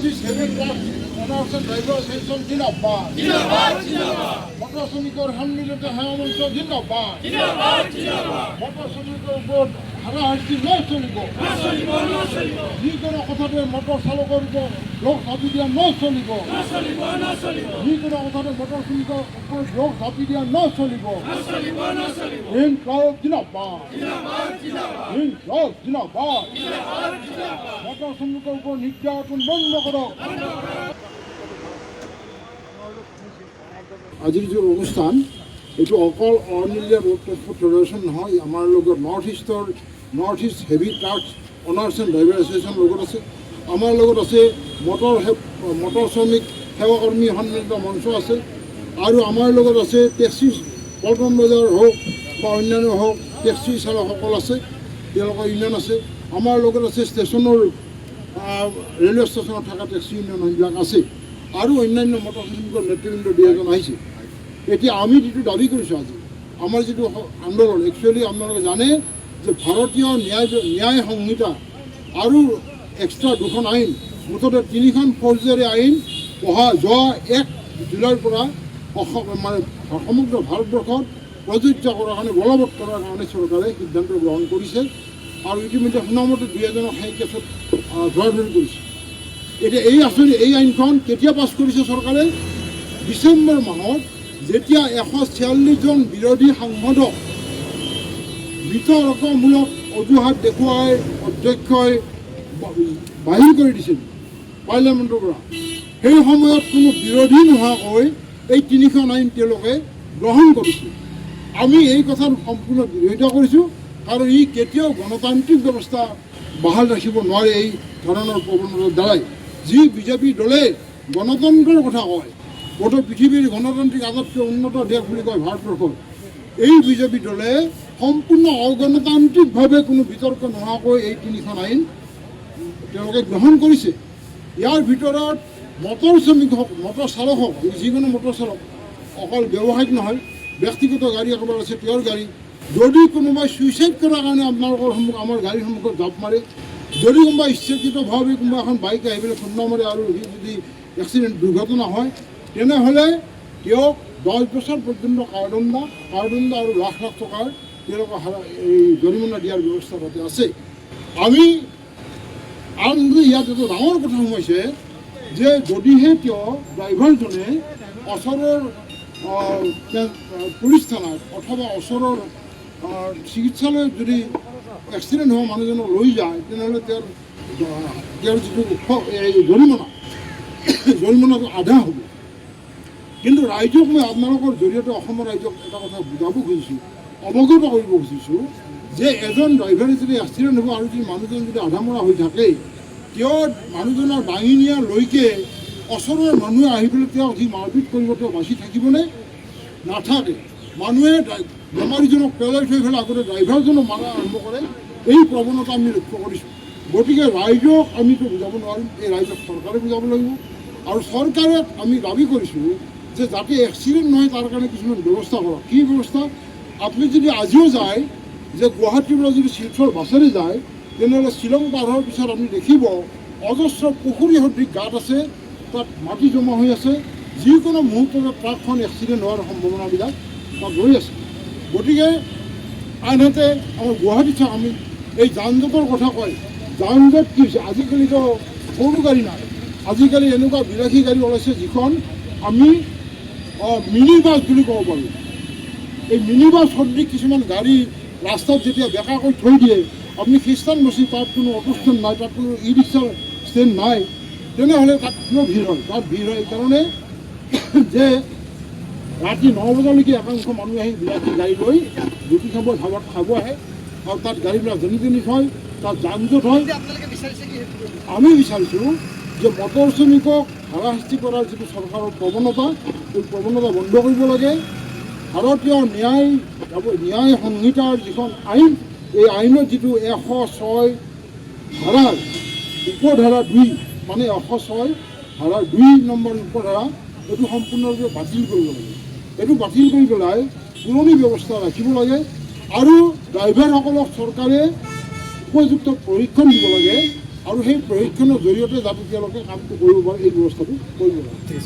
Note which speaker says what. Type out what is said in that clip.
Speaker 1: Northeast Heavy Truck Owners and Drivers Association জিন্দাবাদ motor শ্রমিকের সম্মিলিত হেমন্ত জিন্দাবাদ মোটর শ্রমিকের উপর হারাহাস্তি নয় চলিব যিকোনো কথাতে মোটর চালকের উপর লোক চাপি দিয়া নয় চলিব যিকোনো কথাতে মোটর শ্রমিকের উপর লোক চাপি দিয়া নয় চলিব জিন্দাবাদ জিন্দাবাদ মোটর শ্রমিকের উপর নির্যাতন বন্ধ করো। আজিৰ যে অনুষ্ঠান এইটো অকল all India road transport federation নহয়, আমাৰ লগত north east heavy truck honours and driver association লগত আছে, আমাৰ লগত আছে মটৰ শ্ৰমিক সেৱাকৰ্মী সন্মিলিত মঞ্চ আছে, আৰু আমাৰ লগত আছে টেক্সি পল্টন বজাৰ হওক বা অন্যান্য হওক টেক্সি চালকসকল আছে, তেওঁলোকৰ ইউনিয়ন আছে, আমাৰ লগত আছে ষ্টেচনৰ ৰেলৱে ষ্টেচনত থকা টেক্সি ইউনিয়নবিলাক আছে, আৰু অন্যান্য মটৰ শ্ৰমিকৰ নেতৃবৃন্দ দুই এজন আহিছে। এতিয়া আমি যিটো দাবী কৰিছোঁ আজি আমাৰ যিটো আন্দোলন, একচুৱেলি আপোনালোকে জানে যে ভাৰতীয় ন্যায় সংহিতা আৰু এক্সট্ৰা দুখন আইন, মুঠতে তিনিখন ফৌজদাৰী আইন যোৱা 1 জুলাইৰ পৰা মানে সমগ্ৰ ভাৰতবৰ্ষত প্ৰযোজ্য কৰাৰ কাৰণে বলবৎ কৰাৰ কাৰণে চৰকাৰে সিদ্ধান্ত গ্ৰহণ কৰিছে, আৰু ইতিমধ্যে শুনামতে দুই এজনক সেই কেছত ধৰা-ধৰি কৰিছে। এতিয়া এই আইনখন কেতিয়া পাছ কৰিছে চৰকাৰে? ডিচেম্বৰ মাহত, যেতিয়া 146জন বিৰোধী সাংসদক বিতৰ্কমূলক অজুহাত দেখুৱাই অধ্যক্ষই বাহিৰ কৰি দিছিল পাৰ্লিয়ামেণ্টৰ পৰা। সেই সময়ত কোনো বিৰোধী নোহোৱাকৈ এই তিনিখন আইন তেওঁলোকে গ্ৰহণ কৰিছিল। আমি এই কথাৰ সম্পূৰ্ণ বিৰোধিতা কৰিছোঁ, কাৰণ ই কেতিয়াও গণতান্ত্ৰিক ব্যৱস্থা বাহাল ৰাখিব নোৱাৰে এই ধৰণৰ প্ৰৱণতাৰ দ্বাৰাই। যি বিজেপি দলে গণতন্ত্ৰৰ কথা কয়, গোটেই পৃথিৱীৰ গণতান্ত্ৰিক আটাইতকৈ উন্নত দেশ বুলি কয় ভাৰতবৰ্ষৰ, এই বিজেপি দলে সম্পূৰ্ণ অগণতান্ত্ৰিকভাৱে কোনো বিতৰ্ক নোহোৱাকৈ এই তিনিখন আইন তেওঁলোকে গ্ৰহণ কৰিছে। ইয়াৰ ভিতৰত মটৰ শ্ৰমিক হওক, মটৰ চালক হওক, যিকোনো মটৰ চালক, অকল ব্যৱসায়িক নহয়, ব্যক্তিগত গাড়ী একেবাৰে আছে, তেওঁৰ গাড়ী, যদি কোনোবাই ছুইচাইড কৰাৰ কাৰণে আপোনালোকৰ আমাৰ গাড়ীৰ সন্মুখত জাপ মাৰে, যদি কোনোবা ইচ্ছাকৃতভাৱে কোনোবা এখন বাইক আহি পেলাই খুন্দা মাৰে আৰু সি যদি এক্সিডেণ্ট দুৰ্ঘটনা হয়, তেনেহ'লে তেওঁক 10 বছৰ পৰ্যন্ত কাৰাদণ্ড আৰু লাখ লাখ টকাৰ তেওঁলোকক এই জৰিমনা দিয়াৰ ব্যৱস্থা তাতে আছে। আৰু ইয়াত এটা ডাঙৰ কথা সোমাইছে যে যদিহে তেওঁ ড্ৰাইভাৰজনে ওচৰৰ পুলিচ থানাত অথবা ওচৰৰ চিকিৎসালয়ত যদি এক্সিডেণ্ট হোৱা মানুহজনক লৈ যায়, তেনেহ'লে তেওঁৰ যিটো জৰিমনাটো আধা হ'ব। কিন্তু ৰাইজক মই আপোনালোকৰ জৰিয়তে অসমৰ ৰাইজক এটা কথা বুজাব খুজিছোঁ, অৱগত কৰিব খুজিছোঁ যে এজন ড্ৰাইভাৰে যদি এক্সিডেণ্ট হ'ব আৰু যদি মানুহজন যদি আধামৰা হৈ থাকে, তেওঁ মানুহজনৰ দাঙি নিয়ালৈকে ওচৰৰ মানুহে আহি পেলাই তেওঁক যি মাৰপিট কৰিব, তেওঁ বাচি থাকিবনে? নাথাকে। মানুহে বেমাৰীজনক পেলাই থৈ পেলাই আগতে ড্ৰাইভাৰজনক মাৰা আৰম্ভ কৰে। এই প্ৰৱণতা আমি লক্ষ্য কৰিছোঁ। গতিকে ৰাইজক আমিতো বুজাব নোৱাৰিম, এই ৰাইজক চৰকাৰে বুজাব লাগিব, আৰু চৰকাৰে আমি দাবী কৰিছোঁ যে যাতে এক্সিডেণ্ট নহয় তাৰ কাৰণে কিছুমান ব্যৱস্থা কৰক। কি ব্যৱস্থা? আপুনি যদি আজিও যায় যে গুৱাহাটীৰ পৰা যদি শিলচৰ বাছেৰে যায়, তেনেহ'লে শ্বিলং পাৰ হোৱাৰ পিছত আপুনি দেখিব অজস্ৰ পুখুৰী সদৃশ গাঁত আছে, তাত মাটি জমা হৈ আছে, যিকোনো মুহূৰ্ততে ট্ৰাকখন এক্সিডেণ্ট হোৱাৰ সম্ভাৱনাবিলাক তাত ৰৈ আছে। গতিকে আনহাতে আমাৰ গুৱাহাটীত চাওক, আমি এই যান জঁটৰ কথা কয়, যান জঁট কি হৈছে? আজিকালিতো সৰু গাড়ী নাই, আজিকালি এনেকুৱা বিলাসী গাড়ী ওলাইছে যিখন আমি মিনি বাছ বুলি ক'ব পাৰোঁ। এই মিনি বাছ সদৃশ কিছুমান গাড়ী ৰাস্তাত যেতিয়া বেকাকৈ থৈ দিয়ে, আপুনি খ্ৰীষ্টান বস্তি, তাত কোনো অটো ষ্টেণ্ড নাই, তাত কোনো ই ৰিক্সা ষ্টেণ্ড নাই, তেনেহ'লে তাত কিয় ভিৰ হয়? তাত ভিৰ হয় এইকাৰণে যে ৰাতি 9 বজালৈকে একাংশ মানুহ আহি বিলাসী গাড়ী লৈ ৰুটি খাব, ধাবাত খাব আহে, আৰু তাত গাড়ীবিলাক যেনি তেনি থয়, তাত যান জঁট হয়। আমি বিচাৰিছোঁ যে মটৰ শ্ৰমিকক হাৰাশাস্তি কৰাৰ যিটো চৰকাৰৰ প্ৰৱণতা, এই প্ৰৱণতা বন্ধ কৰিব লাগে। ভাৰতীয় ন্যায় সংহিতাৰ যিখন আইন, এই আইনত যিটো 106 ধাৰাৰ উপধাৰা 2, মানে 106 ধাৰাৰ 2 নম্বৰ উপধাৰা, এইটো সম্পূৰ্ণৰূপে বাতিল কৰিব লাগে। এইটো বাতিল কৰি পেলাই পুৰণি ব্যৱস্থা ৰাখিব লাগে, আৰু ড্ৰাইভাৰসকলক চৰকাৰে উপযুক্ত প্ৰশিক্ষণ দিব লাগে আৰু সেই প্ৰশিক্ষণৰ জৰিয়তে যাতে তেওঁলোকে কামটো কৰিব পাৰে এই ব্যৱস্থাটো কৰিব লাগে।